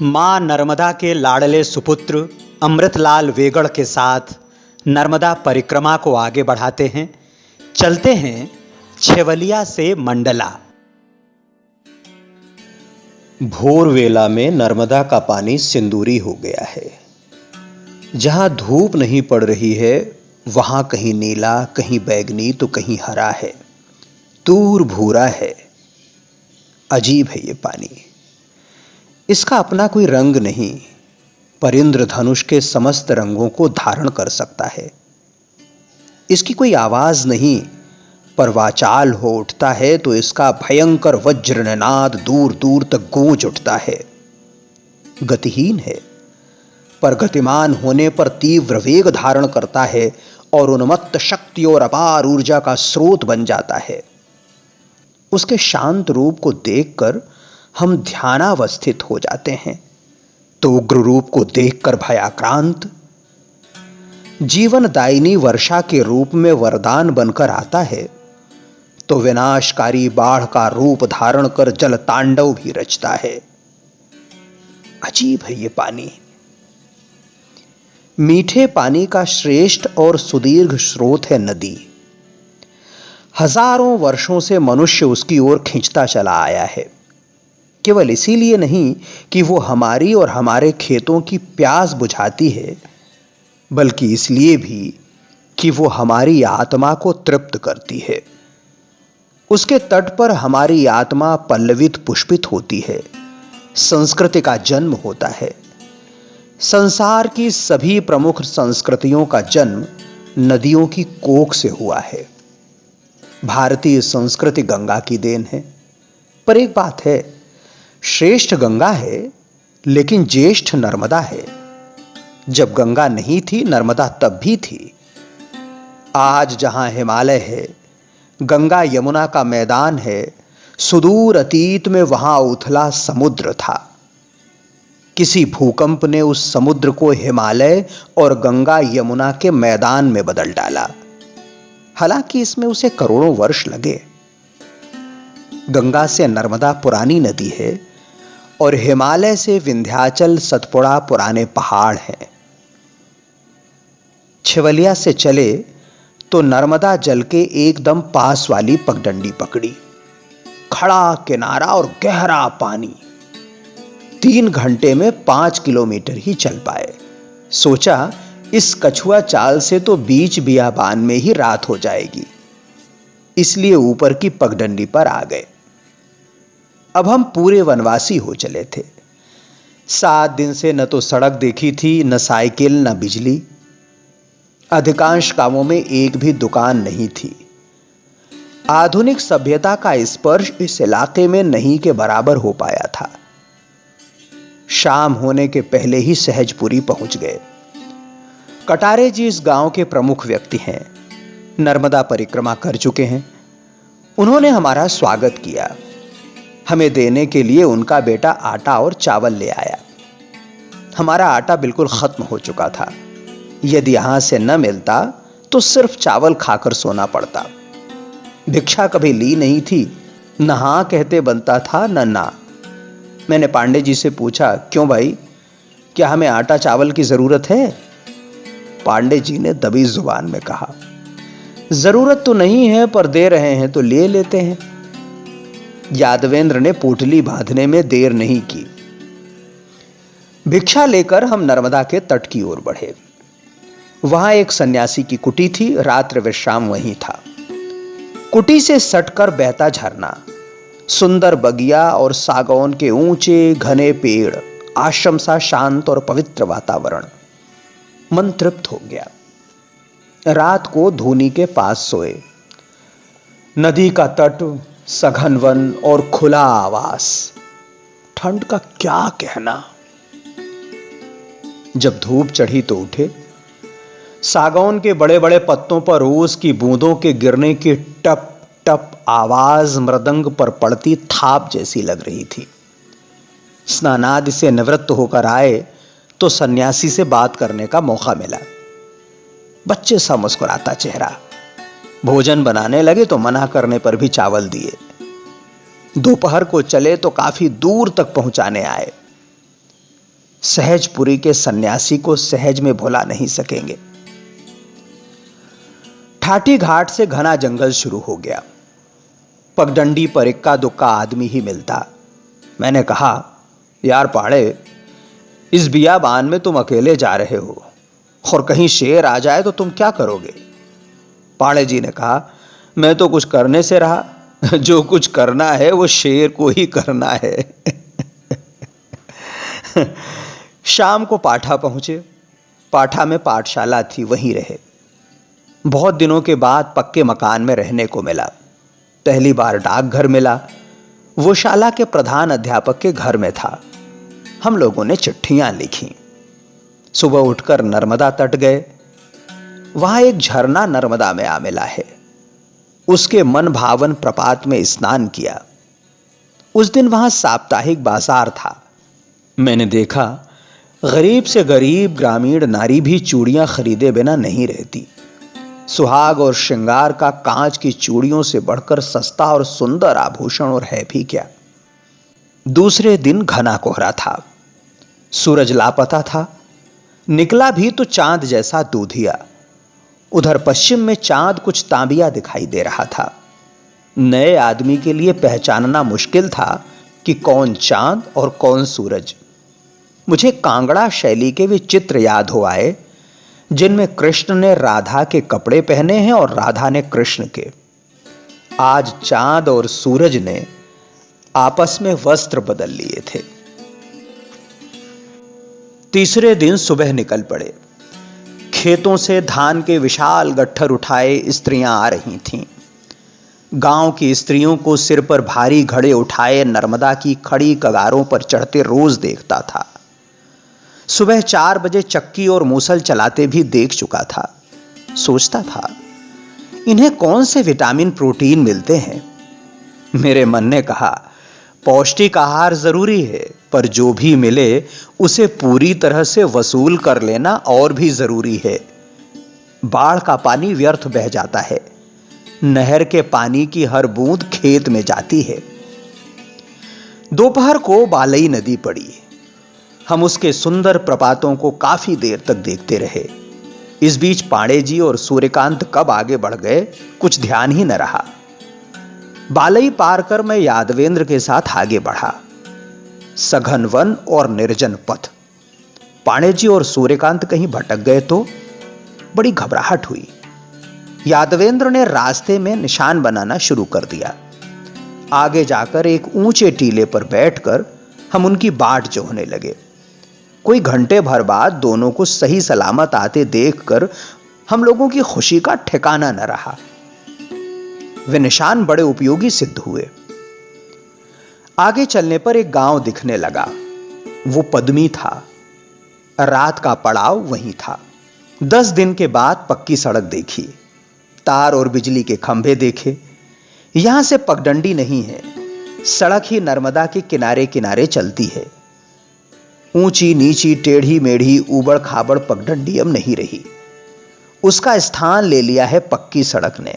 मां नर्मदा के लाडले सुपुत्र अमृतलाल वेगड़ के साथ नर्मदा परिक्रमा को आगे बढ़ाते हैं। चलते हैं छेवलिया से मंडला। भोर वेला में नर्मदा का पानी सिंदूरी हो गया है। जहां धूप नहीं पड़ रही है वहां कहीं नीला, कहीं बैगनी तो कहीं हरा है, दूर भूरा है। अजीब है ये पानी। इसका अपना कोई रंग नहीं, पर इंद्रधनुष के समस्त रंगों को धारण कर सकता है। इसकी कोई आवाज नहीं, पर वाचाल हो उठता है तो इसका भयंकर वज्रनाद दूर दूर तक गूंज उठता है। गतिहीन है, पर गतिमान होने पर तीव्र वेग धारण करता है और उन्मत्त शक्ति और अपार ऊर्जा का स्रोत बन जाता है। उसके शांत रूप को देखकर हम ध्यानावस्थित हो जाते हैं, तो उग्र रूप को देखकर भयाक्रांत। जीवनदायिनी वर्षा के रूप में वरदान बनकर आता है, तो विनाशकारी बाढ़ का रूप धारण कर जल तांडव भी रचता है। अजीब है ये पानी। मीठे पानी का श्रेष्ठ और सुदीर्घ स्रोत है नदी। हजारों वर्षों से मनुष्य उसकी ओर खींचता चला आया है। केवल इसीलिए नहीं कि वो हमारी और हमारे खेतों की प्यास बुझाती है, बल्कि इसलिए भी कि वो हमारी आत्मा को तृप्त करती है। उसके तट पर हमारी आत्मा पल्लवित पुष्पित होती है, संस्कृति का जन्म होता है। संसार की सभी प्रमुख संस्कृतियों का जन्म नदियों की कोख से हुआ है। भारतीय संस्कृति गंगा की देन है, पर एक बात है, श्रेष्ठ गंगा है लेकिन ज्येष्ठ नर्मदा है। जब गंगा नहीं थी, नर्मदा तब भी थी। आज जहां हिमालय है, गंगा यमुना का मैदान है, सुदूर अतीत में वहां उथला समुद्र था। किसी भूकंप ने उस समुद्र को हिमालय और गंगा यमुना के मैदान में बदल डाला। हालांकि इसमें उसे करोड़ों वर्ष लगे। गंगा से नर्मदा पुरानी नदी है और हिमालय से विंध्याचल सतपुड़ा पुराने पहाड़ हैं। छेवलिया से चले तो नर्मदा जल के एकदम पास वाली पगडंडी पकड़ी। खड़ा किनारा और गहरा पानी। 3 घंटे में 5 किलोमीटर ही चल पाए। सोचा इस कछुआ चाल से तो बीच बियाबान में ही रात हो जाएगी, इसलिए ऊपर की पगडंडी पर आ गए। अब हम पूरे वनवासी हो चले थे। 7 दिन से न तो सड़क देखी थी, न साइकिल, न बिजली। अधिकांश गांवों में एक भी दुकान नहीं थी। आधुनिक सभ्यता का स्पर्श इस इलाके में नहीं के बराबर हो पाया था। शाम होने के पहले ही सहजपुरी पहुंच गए। कटारे जी इस गांव के प्रमुख व्यक्ति हैं, नर्मदा परिक्रमा कर चुके हैं। उन्होंने हमारा स्वागत किया। हमें देने के लिए उनका बेटा आटा और चावल ले आया। हमारा आटा बिल्कुल खत्म हो चुका था। यदि यहां से न मिलता तो सिर्फ चावल खाकर सोना पड़ता। भिक्षा कभी ली नहीं थी, न हां कहते बनता था न ना। मैंने पांडे जी से पूछा, क्यों भाई, क्या हमें आटा चावल की जरूरत है? पांडे जी ने दबी जुबान में कहा, जरूरत तो नहीं है, पर दे रहे हैं तो ले लेते हैं। यादवेंद्र ने पोटली बांधने में देर नहीं की। भिक्षा लेकर हम नर्मदा के तट की ओर बढ़े। वहां एक सन्यासी की कुटी थी। रात्रि विश्राम वहीं था। कुटी से सटकर बहता झरना, सुंदर बगिया और सागौन के ऊंचे घने पेड़, आश्रम सा शांत और पवित्र वातावरण। मन तृप्त हो गया। रात को धूनी के पास सोए। नदी का तट, सघन वन और खुला आवास। ठंड का क्या कहना। जब धूप चढ़ी तो उठे। सागौन के बड़े बड़े पत्तों पर ओस की बूंदों के गिरने की टप टप आवाज मृदंग पर पड़ती थाप जैसी लग रही थी। स्नानादि से निवृत्त होकर आए तो सन्यासी से बात करने का मौका मिला। बच्चे सा मुस्कुराता चेहरा। भोजन बनाने लगे तो मना करने पर भी चावल दिए। दोपहर को चले तो काफी दूर तक पहुंचाने आए। सहजपुरी के सन्यासी को सहज में भुला नहीं सकेंगे। ठाठी घाट से घना जंगल शुरू हो गया। पगडंडी पर इक्का दुक्का आदमी ही मिलता। मैंने कहा, यार पाड़े, इस बियाबान में तुम अकेले जा रहे हो और कहीं शेर आ जाए तो तुम क्या करोगे? पाड़े जी ने कहा, मैं तो कुछ करने से रहा, जो कुछ करना है वो शेर को ही करना है। शाम को पाठा पहुंचे। पाठा में पाठशाला थी, वहीं रहे। बहुत दिनों के बाद पक्के मकान में रहने को मिला। पहली बार डाकघर मिला। वो शाला के प्रधान अध्यापक के घर में था। हम लोगों ने चिट्ठियां लिखी। सुबह उठकर नर्मदा तट गए। वहां एक झरना नर्मदा में आ मिला है। उसके मन भावन प्रपात में स्नान किया। उस दिन वहां साप्ताहिक बाजार था। मैंने देखा, गरीब से गरीब ग्रामीण नारी भी चूड़ियां खरीदे बिना नहीं रहती। सुहाग और श्रृंगार का कांच की चूड़ियों से बढ़कर सस्ता और सुंदर आभूषण और है भी क्या। दूसरे दिन घना कोहरा था। सूरज लापता था। निकला भी तो चांद जैसा दूधिया। उधर पश्चिम में चांद कुछ तांबिया दिखाई दे रहा था। नए आदमी के लिए पहचानना मुश्किल था कि कौन चांद और कौन सूरज। मुझे कांगड़ा शैली के वे चित्र याद हो आए जिनमें कृष्ण ने राधा के कपड़े पहने हैं और राधा ने कृष्ण के। आज चांद और सूरज ने आपस में वस्त्र बदल लिए थे। तीसरे दिन सुबह निकल पड़े। खेतों से धान के विशाल गट्ठर उठाए स्त्रियां आ रही थीं। गांव की स्त्रियों को सिर पर भारी घड़े उठाए नर्मदा की खड़ी कगारों पर चढ़ते रोज देखता था। सुबह 4 बजे चक्की और मूसल चलाते भी देख चुका था। सोचता था, इन्हें कौन से विटामिन प्रोटीन मिलते हैं? मेरे मन ने कहा, पौष्टिक आहार जरूरी है, पर जो भी मिले उसे पूरी तरह से वसूल कर लेना और भी जरूरी है। बाढ़ का पानी व्यर्थ बह जाता है। नहर के पानी की हर बूंद खेत में जाती है। दोपहर को बालई नदी पड़ी। हम उसके सुंदर प्रपातों को काफी देर तक देखते रहे। इस बीच पांडे जी और सूर्यकांत कब आगे बढ़ गए कुछ ध्यान ही न रहा। बालई पार कर मैं यादवेंद्र के साथ आगे बढ़ा। सघन वन और निर्जन पथ। पांडे जी और सूर्यकांत कहीं भटक गए तो बड़ी घबराहट हुई। यादवेंद्र ने रास्ते में निशान बनाना शुरू कर दिया। आगे जाकर एक ऊंचे टीले पर बैठकर हम उनकी बाट जोहने लगे। कोई घंटे भर बाद दोनों को सही सलामत आते देखकर हम लोगों की खुशी का ठिकाना न रहा। वे निशान बड़े उपयोगी सिद्ध हुए। आगे चलने पर एक गांव दिखने लगा। वो पद्मी था। रात का पड़ाव वहीं था। 10 दिन के बाद पक्की सड़क देखी। तार और बिजली के खंभे देखे। यहां से पगडंडी नहीं है। सड़क ही नर्मदा के किनारे किनारे चलती है। ऊंची नीची टेढ़ी मेढ़ी ऊबड़ खाबड़ पगडंडी अब नहीं रही। उसका स्थान ले लिया है पक्की सड़क ने।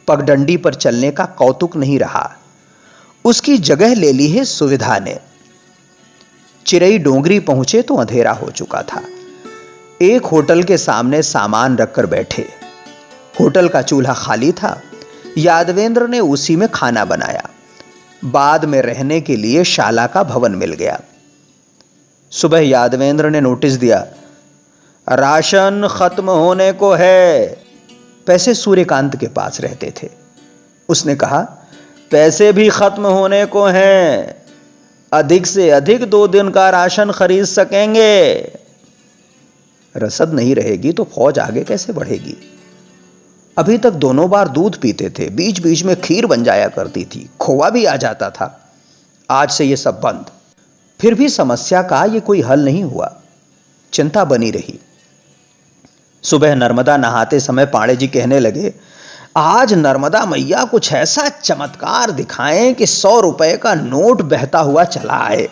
पगडंडी पर चलने का कौतुक नहीं रहा। उसकी जगह ले ली है सुविधा ने। चिरई डोंगरी पहुंचे तो अंधेरा हो चुका था। एक होटल के सामने सामान रखकर बैठे। होटल का चूल्हा खाली था। यादवेंद्र ने उसी में खाना बनाया। बाद में रहने के लिए शाला का भवन मिल गया। सुबह यादवेंद्र ने नोटिस दिया, राशन खत्म होने को है। पैसे सूर्यकांत के पास रहते थे। उसने कहा, पैसे भी खत्म होने को हैं। अधिक से अधिक 2 दिन का राशन खरीद सकेंगे। रसद नहीं रहेगी तो फौज आगे कैसे बढ़ेगी? अभी तक दोनों बार दूध पीते थे। बीच बीच में खीर बन जाया करती थी। खोआ भी आ जाता था। आज से यह सब बंद। फिर भी समस्या का यह कोई हल नहीं हुआ। चिंता बनी रही। सुबह नर्मदा नहाते समय पांडे जी कहने लगे, आज नर्मदा मैया कुछ ऐसा चमत्कार दिखाएं कि 100 रुपए का नोट बहता हुआ चला आए।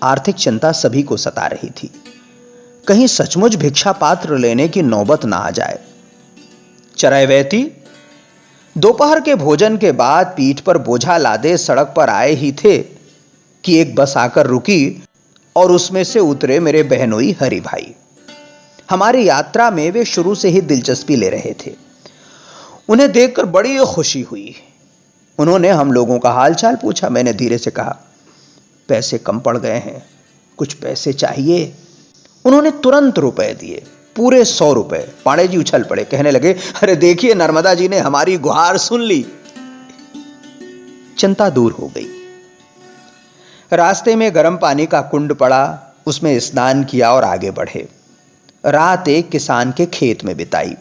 आर्थिक चिंता सभी को सता रही थी। कहीं सचमुच भिक्षा पात्र लेने की नौबत ना आ जाए। चरैवेती दोपहर के भोजन के बाद पीठ पर बोझा लादे सड़क पर आए ही थे कि एक बस आकर रुकी और उसमें से उतरे मेरे बहनोई हरि भाई। हमारी यात्रा में वे शुरू से ही दिलचस्पी ले रहे थे। उन्हें देखकर बड़ी खुशी हुई। उन्होंने हम लोगों का हालचाल पूछा। मैंने धीरे से कहा, पैसे कम पड़ गए हैं, कुछ पैसे चाहिए। उन्होंने तुरंत रुपए दिए, पूरे 100 रुपए। पांडे जी उछल पड़े, कहने लगे, अरे देखिए, नर्मदा जी ने हमारी गुहार सुन ली। चिंता दूर हो गई। रास्ते में गर्म पानी का कुंड पड़ा, उसमें स्नान किया और आगे बढ़े। रात एक किसान के खेत में बिताई।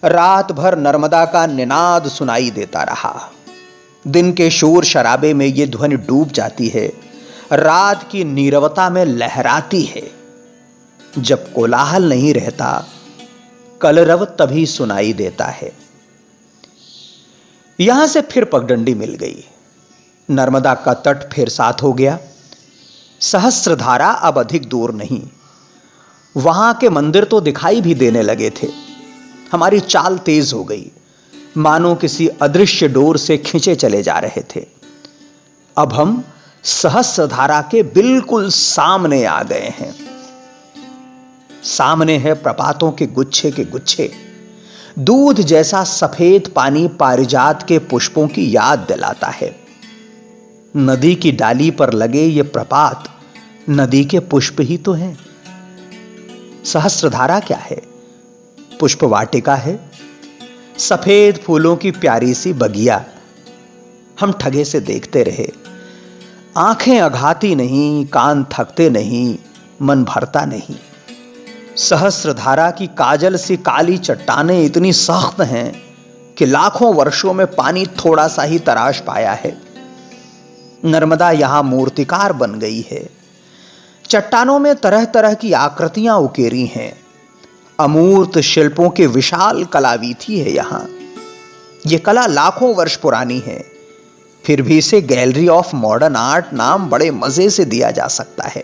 रात भर नर्मदा का निनाद सुनाई देता रहा। दिन के शोर शराबे में यह ध्वनि डूब जाती है, रात की नीरवता में लहराती है। जब कोलाहल नहीं रहता, कलरव तभी सुनाई देता है। यहां से फिर पगडंडी मिल गई। नर्मदा का तट फिर साथ हो गया। सहस्त्रधारा अब अधिक दूर नहीं। वहां के मंदिर तो दिखाई भी देने लगे थे। हमारी चाल तेज हो गई, मानो किसी अदृश्य डोर से खींचे चले जा रहे थे। अब हम सहस्त्रधारा के बिल्कुल सामने आ गए हैं। सामने है प्रपातों के गुच्छे। दूध जैसा सफेद पानी पारिजात के पुष्पों की याद दिलाता है। नदी की डाली पर लगे ये प्रपात नदी के पुष्प ही तो हैं। सहस्त्रधारा क्या है? पुष्प वाटिका है, सफेद फूलों की प्यारी सी बगिया। हम ठगे से देखते रहे। आंखें अघाती नहीं, कान थकते नहीं, मन भरता नहीं। सहस्त्रधारा की काजल सी काली चट्टानें इतनी सख्त हैं कि लाखों वर्षों में पानी थोड़ा सा ही तराश पाया है। नर्मदा यहां मूर्तिकार बन गई है। चट्टानों में तरह तरह की आकृतियां उकेरी हैं। अमूर्त शिल्पों के विशाल कलावीथी है यहां। यह कला लाखों वर्ष पुरानी है, फिर भी इसे गैलरी ऑफ मॉडर्न आर्ट नाम बड़े मजे से दिया जा सकता है।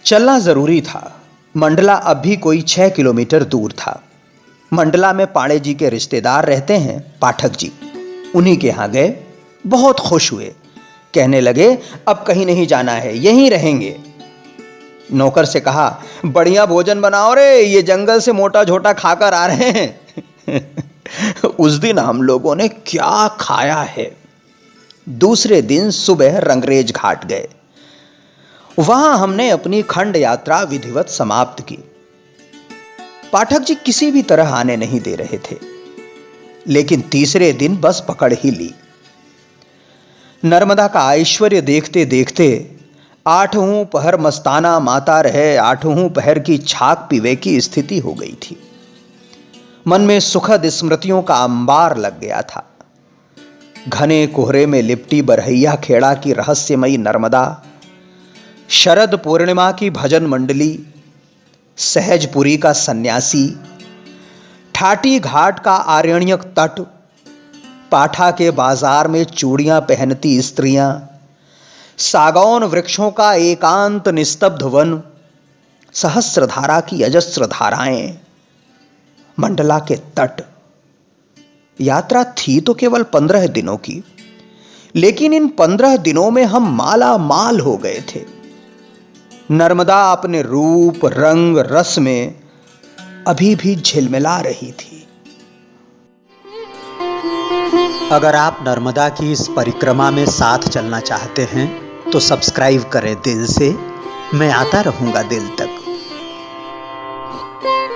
चलना जरूरी था। मंडला अब भी कोई 6 किलोमीटर दूर था। मंडला में पांडे जी के रिश्तेदार रहते हैं, पाठक जी। उन्हीं के यहां गए, बहुत खुश हुए। कहने लगे, अब कहीं नहीं जाना है, यहीं रहेंगे। नौकर से कहा, बढ़िया भोजन बनाओ रे, ये जंगल से मोटा झोटा खाकर आ रहे हैं। उस दिन हम लोगों ने क्या खाया है। दूसरे दिन सुबह रंगरेज घाट गए। वहां हमने अपनी खंड यात्रा विधिवत समाप्त की। पाठक जी किसी भी तरह आने नहीं दे रहे थे, लेकिन तीसरे दिन बस पकड़ ही ली। नर्मदा का ऐश्वर्य देखते देखते 8वें पहर मस्ताना माता रहे 8वें पहर की छाक पीवे की स्थिति हो गई थी। मन में सुखद स्मृतियों का अंबार लग गया था। घने कोहरे में लिपटी बरहैया खेड़ा की रहस्यमयी नर्मदा, शरद पूर्णिमा की भजन मंडली, सहजपुरी का सन्यासी, ठाटी घाट का आरण्यक तट, पाठा के बाजार में चूड़ियां पहनती स्त्रियां, सागौन वृक्षों का एकांत निस्तब्ध वन, सहस्त्रधारा की अजस्र धाराएं, मंडला के तट। यात्रा थी तो केवल 15 दिनों की, लेकिन इन 15 दिनों में हम माला माल हो गए थे। नर्मदा अपने रूप, रंग, रस में अभी भी झिलमिला रही थी। अगर आप नर्मदा की इस परिक्रमा में साथ चलना चाहते हैं तो सब्सक्राइब करें दिल से। मैं आता रहूंगा दिल तक।